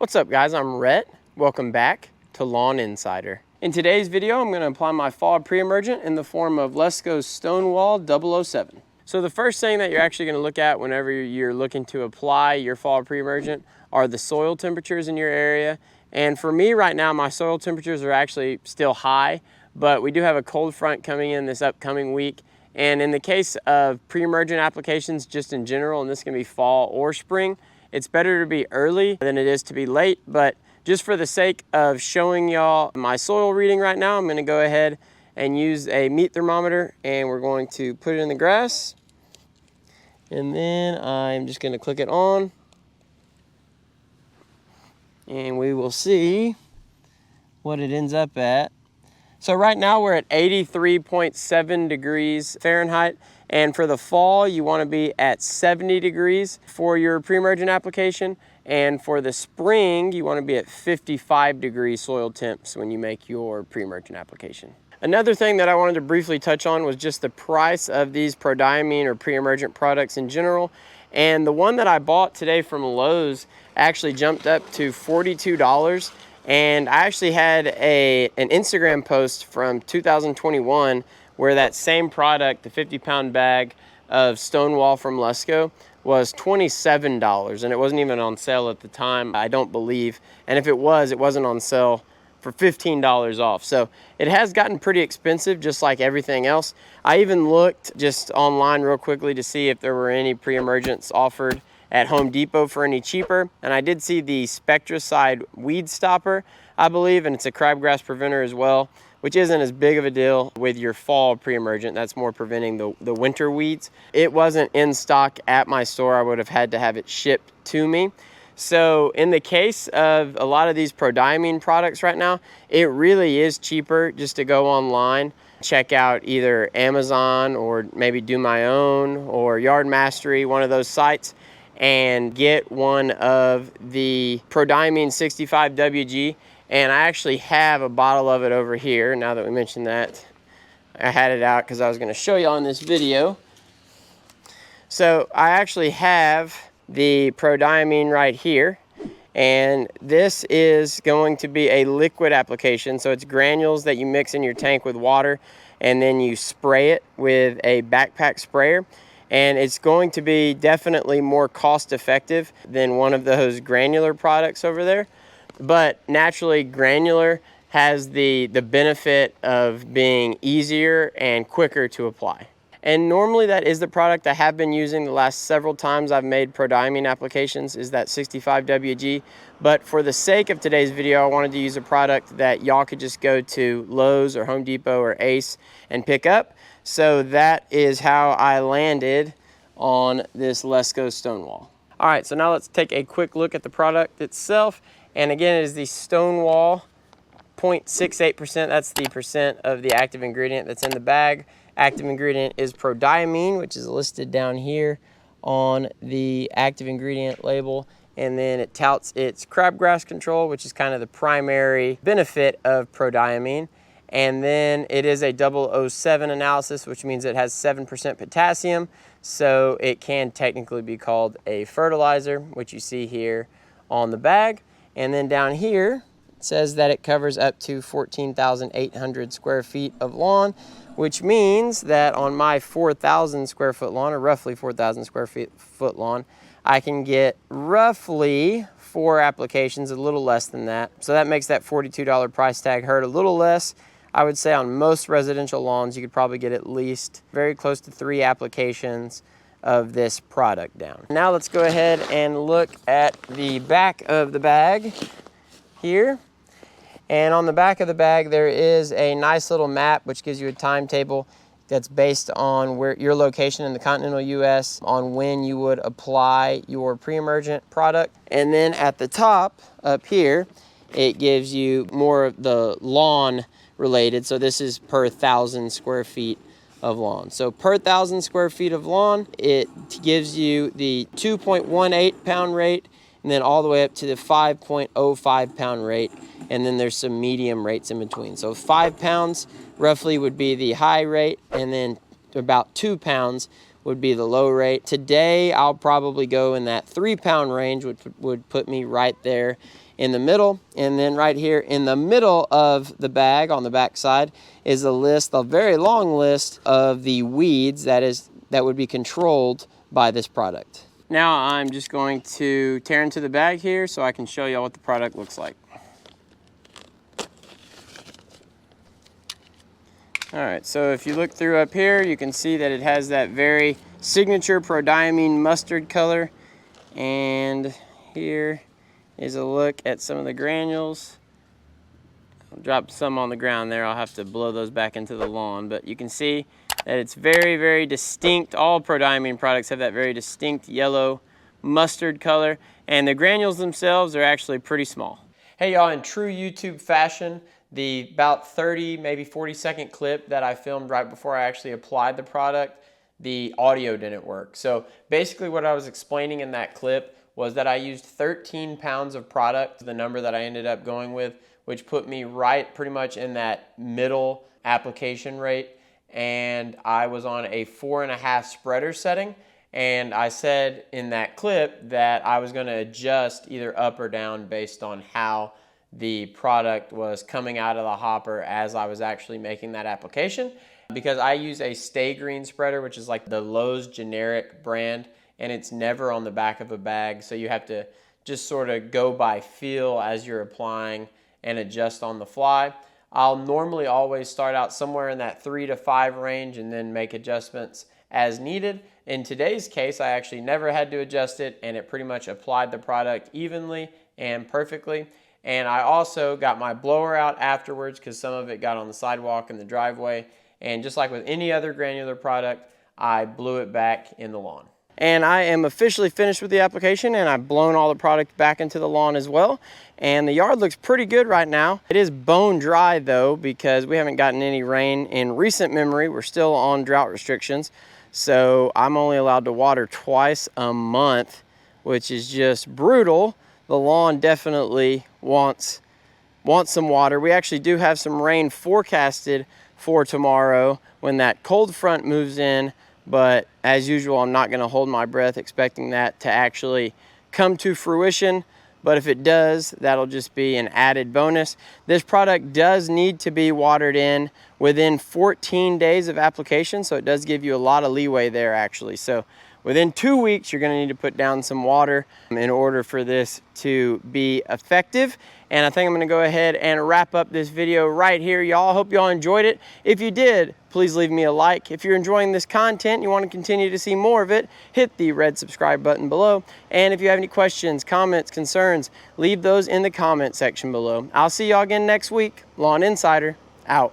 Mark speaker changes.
Speaker 1: What's up guys, I'm Rhett. Welcome back to Lawn Insider. In today's video, I'm gonna apply my fall pre-emergent in the form of Lesco Stonewall 007. So the first thing that you're actually gonna look at whenever you're looking to apply your fall pre-emergent are the soil temperatures in your area. And for me right now, my soil temperatures are actually still high, but we do have a cold front coming in this upcoming week. And in the case of pre-emergent applications just in general, and this can be fall or spring, it's better to be early than it is to be late, but just for the sake of showing y'all my soil reading right now, I'm gonna go ahead and use a meat thermometer and we're going to put it in the grass. And then I'm just gonna click it on and we will see what it ends up at. So right now we're at 83.7 degrees Fahrenheit. And for the fall, you want to be at 70 degrees for your pre-emergent application. And for the spring, you want to be at 55 degree soil temps when you make your pre-emergent application. Another thing that I wanted to briefly touch on was just the price of these Prodiamine or pre-emergent products in general. And the one that I bought today from Lowe's actually jumped up to $42. And I actually had an Instagram post from 2021 where that same product, the 50-pound bag of Stonewall from Lesco, was $27. And it wasn't even on sale at the time, I don't believe. And if it was, it wasn't on sale for $15 off. So it has gotten pretty expensive, just like everything else. I even looked just online real quickly to see if there were any pre-emergents offered at Home Depot for any cheaper. And I did see the Spectracide weed stopper, I believe, and it's a crabgrass preventer as well, which isn't as big of a deal with your fall pre-emergent. That's more preventing the winter weeds. It wasn't in stock at my store. I would have had to have it shipped to me. So in the case of a lot of these Prodiamine products right now, it really is cheaper just to go online, check out either Amazon or maybe Do My Own or Yard Mastery, one of those sites, and get one of the Prodiamine 65WG. And I actually have a bottle of it over here. Now that we mentioned that, I had it out because I was going to show y'all in this video. So I actually have the Prodiamine right here. And this is going to be a liquid application. So it's granules that you mix in your tank with water and then you spray it with a backpack sprayer. And it's going to be definitely more cost effective than one of those granular products over there. But naturally, granular has the benefit of being easier and quicker to apply. And normally that is the product I have been using the last several times I've made Prodiamine applications, is that 65WG. But for the sake of today's video, I wanted to use a product that y'all could just go to Lowe's or Home Depot or Ace and pick up. So that is how I landed on this Lesco Stonewall. All right, so now let's take a quick look at the product itself. And again, it is the Stonewall 0.68%. That's the percent of the active ingredient that's in the bag. Active ingredient is Prodiamine, which is listed down here on the active ingredient label. And then it touts its crabgrass control, which is kind of the primary benefit of Prodiamine. And then it is a 007 analysis, which means it has 7% potassium. So it can technically be called a fertilizer, which you see here on the bag. And then down here, it says that it covers up to 14,800 square feet of lawn, which means that on my 4,000 square foot lawn, or roughly 4,000 square foot lawn, I can get roughly 4 applications, a little less than that. So that makes that $42 price tag hurt a little less. I would say on most residential lawns, you could probably get at least very close to 3 applications of this product down. Now let's go ahead and look at the back of the bag here. And on the back of the bag, there is a nice little map which gives you a timetable that's based on where your location in the continental US on when you would apply your pre-emergent product. And then at the top up here, it gives you more of the lawn related. So this is per 1,000 square feet of lawn. So per 1,000 square feet of lawn, it gives you the 2.18 pound rate and then all the way up to the 5.05 pound rate. And then there's some medium rates in between. So 5 pounds roughly would be the high rate, and then about 2 pounds would be the low rate. Today, I'll probably go in that 3 pound range, which would put me right there in the middle. And then right here in the middle of the bag on the back side is a very long list of the weeds that would be controlled by this product. Now I'm just going to tear into the bag here so I can show you what the product looks like. All right, so if you look through up here, you can see that it has that very signature Prodiamine mustard color. And here is a look at some of the granules. I'll drop some on the ground there. I'll have to blow those back into the lawn, but you can see that it's very, very distinct. All Prodiamine products have that very distinct yellow mustard color, and the granules themselves are actually pretty small. Hey y'all, in true YouTube fashion, the about 30, maybe 40-second clip that I filmed right before I actually applied the product, the audio didn't work. So basically what I was explaining in that clip was that I used 13 pounds of product, the number that I ended up going with, which put me right pretty much in that middle application rate. And I was on a 4.5 spreader setting. And I said in that clip that I was going to adjust either up or down based on how the product was coming out of the hopper as I was actually making that application. Because I use a Stay Green spreader, which is like the Lowe's generic brand, and it's never on the back of a bag. So you have to just sort of go by feel as you're applying and adjust on the fly. I'll normally always start out somewhere in that 3 to 5 range and then make adjustments as needed. In today's case, I actually never had to adjust it, and it pretty much applied the product evenly and perfectly. And I also got my blower out afterwards because some of it got on the sidewalk and the driveway. And just like with any other granular product, I blew it back in the lawn. And I am officially finished with the application, and I've blown all the product back into the lawn as well. And the yard looks pretty good right now. It is bone dry though, because we haven't gotten any rain in recent memory. We're still on drought restrictions. So I'm only allowed to water twice a month, which is just brutal. The lawn definitely wants some water. We actually do have some rain forecasted for tomorrow when that cold front moves in, but as usual, I'm not gonna hold my breath expecting that to actually come to fruition. But if it does, that'll just be an added bonus. This product does need to be watered in within 14 days of application, so it does give you a lot of leeway there actually. So within 2 weeks, you're gonna need to put down some water in order for this to be effective. And I think I'm gonna go ahead and wrap up this video right here, y'all. Hope y'all enjoyed it. If you did, please leave me a like. If you're enjoying this content, you wanna continue to see more of it, hit the red subscribe button below. And if you have any questions, comments, concerns, leave those in the comment section below. I'll see y'all again next week. Lawn Insider, out.